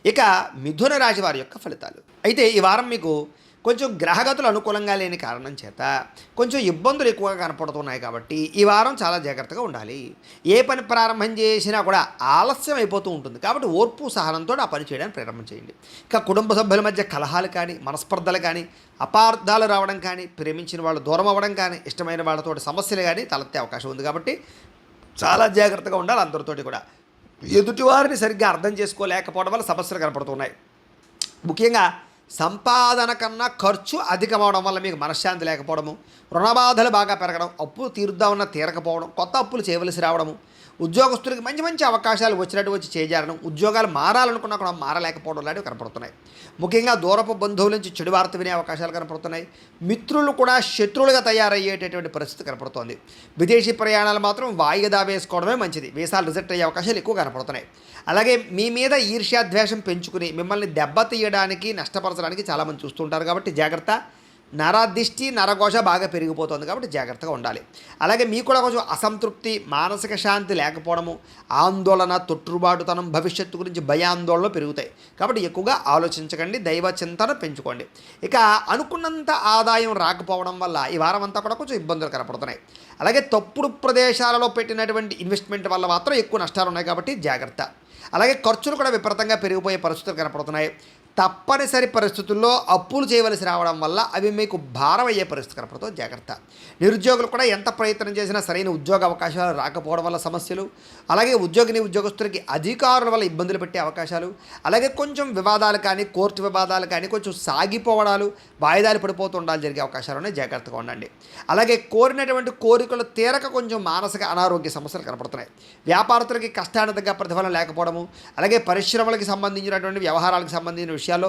ఇక మిథున రాశి వారి యొక్క ఫలితాలు. అయితే ఈ వారం మీకు కొంచెం గ్రహగతులు అనుకూలంగా లేని కారణం చేత కొంచెం ఇబ్బందులు ఎక్కువగా కనపడుతున్నాయి కాబట్టి ఈ వారం చాలా జాగ్రత్తగా ఉండాలి. ఏ పని ప్రారంభం చేసినా కూడా ఆలస్యం అయిపోతూ ఉంటుంది కాబట్టి ఓర్పు సహనంతో ఆ పని చేయడానికి ప్రారంభం చేయండి. ఇక కుటుంబ సభ్యుల మధ్య కలహాలు కానీ, మనస్పర్ధలు కానీ, అపార్థాలు రావడం కానీ, ప్రేమించిన వాళ్ళు దూరం అవ్వడం కానీ, ఇష్టమైన వాళ్ళతో సమస్యలు కానీ తలెత్తే అవకాశం ఉంది కాబట్టి చాలా జాగ్రత్తగా ఉండాలి. అందరితోటి కూడా ఎదుటివారిని సరిగ్గా అర్థం చేసుకోలేకపోవడం వల్ల సమస్యలు కనపడుతున్నాయి. ముఖ్యంగా సంపాదన కన్నా ఖర్చు అధికమవడం వల్ల మీకు మనశ్శాంతి లేకపోవడము, రుణబాధలు బాగా పెరగడం, అప్పులు తీరుద్దామన్నా తీరకపోవడం, కొత్త అప్పులు చేయవలసి రావడము, ఉద్యోగస్తులకి మంచి మంచి అవకాశాలు వచ్చినట్టు వచ్చి చేజారడం, ఉద్యోగాలు మారాలనుకున్నా కూడా మారలేకపోవడం లాంటివి కనపడుతున్నాయి. ముఖ్యంగా దూరపు బంధువుల నుంచి చెడు వార్త వినే అవకాశాలు కనపడుతున్నాయి. మిత్రులు కూడా శత్రువులుగా తయారయ్యేటటువంటి పరిస్థితి కనపడుతోంది. విదేశీ ప్రయాణాలు మాత్రం వాయిదా వేసుకోవడమే మంచిది. వీసాలు రిజెక్ట్ అయ్యే అవకాశాలు ఎక్కువ కనపడుతున్నాయి. అలాగే మీ మీద ఈర్ష్యాద్వేషం పెంచుకుని మిమ్మల్ని దెబ్బతీయడానికి, నష్టపరచడానికి చాలామంది చూస్తుంటారు కాబట్టి జాగ్రత్త. నరదిష్టి, నరఘోష బాగా పెరిగిపోతుంది కాబట్టి జాగ్రత్తగా ఉండాలి. అలాగే మీకు కూడా కొంచెం అసంతృప్తి, మానసిక శాంతి లేకపోవడము, ఆందోళన, తొట్టుబాటుతనం, భవిష్యత్తు గురించి భయాందోళనలు పెరుగుతాయి కాబట్టి ఎక్కువగా ఆలోచించకండి. దైవ చింతన పెంచుకోండి. ఇక అనుకున్నంత ఆదాయం రాకపోవడం వల్ల ఈ వారం అంతా కూడా కొంచెం ఇబ్బందులు కనపడుతున్నాయి. అలాగే తప్పుడు ప్రదేశాలలో పెట్టినటువంటి ఇన్వెస్ట్మెంట్ వల్ల మాత్రం ఎక్కువ నష్టాలు ఉన్నాయి కాబట్టి జాగ్రత్త. అలాగే ఖర్చులు కూడా విపరీతంగా పెరిగిపోయే పరిస్థితులు కనపడుతున్నాయి. తప్పనిసరి పరిస్థితుల్లో అప్పులు చేయవలసి రావడం వల్ల అవి మీకు భారం అయ్యే పరిస్థితి కనపడుతుంది. జాగ్రత్త. నిరుద్యోగులు కూడా ఎంత ప్రయత్నం చేసినా సరైన ఉద్యోగ అవకాశాలు రాకపోవడం వల్ల సమస్యలు, అలాగే ఉద్యోగస్తులకి అధికారుల వల్ల ఇబ్బందులు పెట్టే అవకాశాలు, అలాగే కొంచెం వివాదాలు కానీ, కోర్టు వివాదాలు కానీ కొంచెం సాగిపోవడాలు, వాయిదాలు పడిపోతుండాలి జరిగే అవకాశాలు ఉన్నాయి. జాగ్రత్తగా ఉండండి. అలాగే కోరినటువంటి కోరికలు తీరక కొంచెం మానసిక అనారోగ్య సమస్యలు కనపడుతున్నాయి. వ్యాపారస్తులకి కష్టానికి తగ్గ ప్రతిఫలం లేకపోవడము, అలాగే పరిశ్రమలకు సంబంధించినటువంటి వ్యవహారాలకు సంబంధించిన విషయాల్లో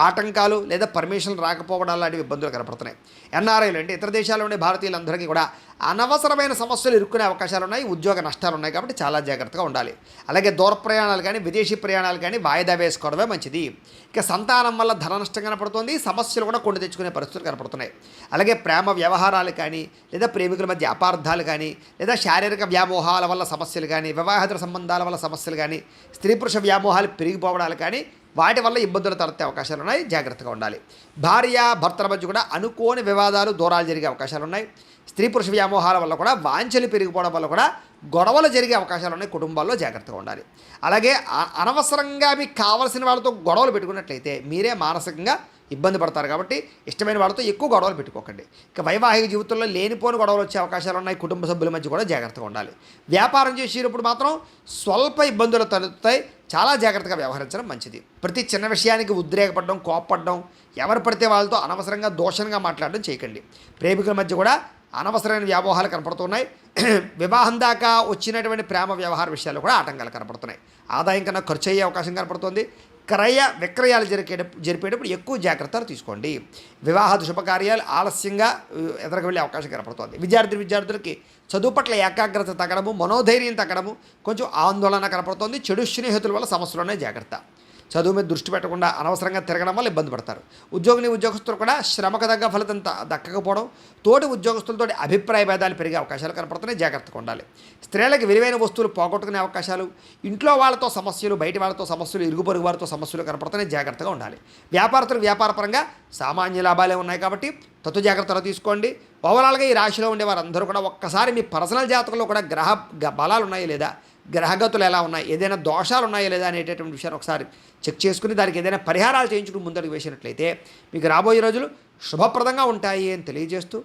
ఆటంకాలు లేదా పర్మిషన్లు రాకపోవడం లాంటి ఇబ్బందులు కనపడుతున్నాయి. ఎన్ఆర్ఐలు అంటే ఇతర దేశాల్లో ఉండే భారతీయులందరికీ కూడా అనవసరమైన సమస్యలు ఇరుక్కునే అవకాశాలు ఉన్నాయి. ఉద్యోగ నష్టాలు ఉన్నాయి కాబట్టి చాలా జాగ్రత్తగా ఉండాలి. అలాగే దూర ప్రయాణాలు కానీ, విదేశీ ప్రయాణాలు కానీ వాయిదా వేసుకోవడమే మంచిది. ఇక సంతానం వల్ల ధన నష్టం కనపడుతుంది. సమస్యలు కూడా కొని తెచ్చుకునే పరిస్థితులు కనపడుతున్నాయి. అలాగే ప్రేమ వ్యవహారాలు కానీ, లేదా ప్రేమికుల మధ్య అపార్థాలు కానీ, లేదా శారీరక వ్యామోహాల వల్ల సమస్యలు కానీ, వివాహేతర సంబంధాల వల్ల సమస్యలు కానీ, స్త్రీ పురుష వ్యామోహాలు పెరిగిపోవడాలు కానీ వాటి వల్ల ఇబ్బందులు తలెత్తే అవకాశాలు ఉన్నాయి. జాగ్రత్తగా ఉండాలి. భార్య భర్తల మధ్య కూడా అనుకోని వివాదాలు, దూరాలు జరిగే అవకాశాలు ఉన్నాయి. స్త్రీ పురుష వ్యామోహాల వల్ల కూడా వాంఛలు పెరిగిపోవడం వల్ల కూడా గొడవలు జరిగే అవకాశాలు ఉన్నాయి. కుటుంబాల్లో జాగ్రత్తగా ఉండాలి. అలాగే అనవసరంగా మీకు కావలసిన వాళ్ళతో గొడవలు పెట్టుకున్నట్లయితే మీరే మానసికంగా ఇబ్బంది పడతారు కాబట్టి ఇష్టమైన వాళ్ళతో ఎక్కువ గొడవలు పెట్టుకోకండి. ఇక వైవాహిక జీవితంలో లేనిపోని గొడవలు వచ్చే అవకాశాలు ఉన్నాయి. కుటుంబ సభ్యుల మధ్య కూడా జాగ్రత్తగా ఉండాలి. వ్యాపారం చేసేటప్పుడు మాత్రం స్వల్ప ఇబ్బందులు తలెత్తుతాయి. చాలా జాగ్రత్తగా వ్యవహరించడం మంచిది. ప్రతి చిన్న విషయానికి ఉద్రేకపడడం, కోప్పడడం, ఎవరు పడితే వాళ్ళతో అనవసరంగా దోషంగా మాట్లాడడం చేయకండి. ప్రేమికుల మధ్య కూడా అనవసరమైన వ్యామోహాలు కనపడుతున్నాయి. వివాహం దాకా వచ్చినటువంటి ప్రేమ వ్యవహార విషయాల్లో కూడా ఆటంకాలు కనపడుతున్నాయి. ఆదాయం కన్నా ఖర్చు అయ్యే అవకాశం కనపడుతుంది. క్రయ విక్రయాలు జరిపేటప్పుడు ఎక్కువ జాగ్రత్తలు తీసుకోండి. వివాహాది శుభకార్యాలు ఆలస్యంగా ఎదురుకు వెళ్ళే అవకాశం కనపడుతుంది. విద్యార్థులకి చదువు పట్ల ఏకాగ్రత తగ్గడము, మనోధైర్యం తగ్గడము, కొంచెం ఆందోళన కనపడుతుంది. చెడు స్నేహితుల వల్ల సమస్యలునే జాగ్రత్త. చదువు మీద దృష్టి పెట్టకుండా అనవసరంగా తిరగడం వల్ల ఇబ్బంది పడతారు. ఉద్యోగులు కూడా శ్రమకు తగ్గ ఫలితం దక్కకపోవడం, తోటి ఉద్యోగస్తులతో అభిప్రాయ భేదాలు పెరిగే అవకాశాలు కనపడుతున్నాయి. జాగ్రత్తగా ఉండాలి. స్త్రీలకు విలువైన వస్తువులు పోగొట్టుకునే అవకాశాలు, ఇంట్లో వాళ్ళతో సమస్యలు, బయట వాళ్ళతో సమస్యలు, ఇరుగు పొరుగు వారితో సమస్యలు కనపడుతున్నాయి. జాగ్రత్తగా ఉండాలి. వ్యాపారస్తులకు వ్యాపారపరంగా సామాన్య లాభాలే ఉన్నాయి కాబట్టి జాగ్రత్తలు తీసుకోండి. ఓవరాల్గా ఈ రాశిలో ఉండే వారందరూ కూడా ఒక్కసారి మీ పర్సనల్ జాతకంలో కూడా గ్రహ బలాలు ఉన్నాయి లేదా, గ్రహగతులు ఎలా ఉన్నాయి, ఏదైనా దోషాలు ఉన్నాయా లేదా అనేటటువంటి విషయాన్ని ఒకసారి చెక్ చేసుకుని దానికి ఏదైనా పరిహారాలు చేయించుకుని ముందడుగు వేసినట్లయితే మీకు రాబోయే రోజులు శుభప్రదంగా ఉంటాయి అని తెలియజేస్తూ